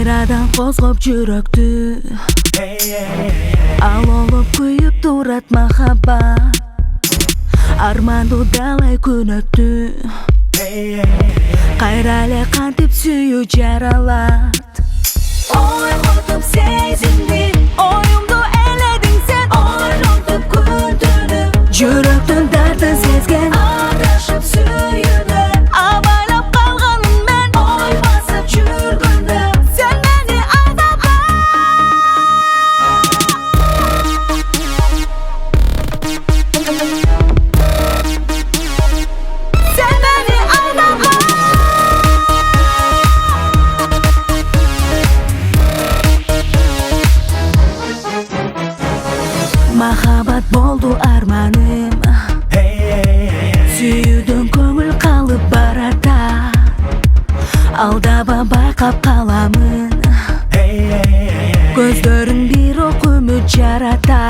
Кайрадан козгоп жүрөктү алолуп күйүп турат махаббат. Арманду далай күн өттү, кайра эле кантип сүйүү жаралат. Ойготуп сезимди, оюмду эледиң сен. Ойлонтуп күн түнү, жүрөктүн дартын сезген. Адашып сүйүүнү абайлап калганмын мен. Ой басып жүргөндө сен мени алдама. Sen beni aldama. Махаббат болду арманым, сүйүүдөн көңүл калып барата. Алдаба байкап каламын, көздөрүң бир ок үмүт жарата.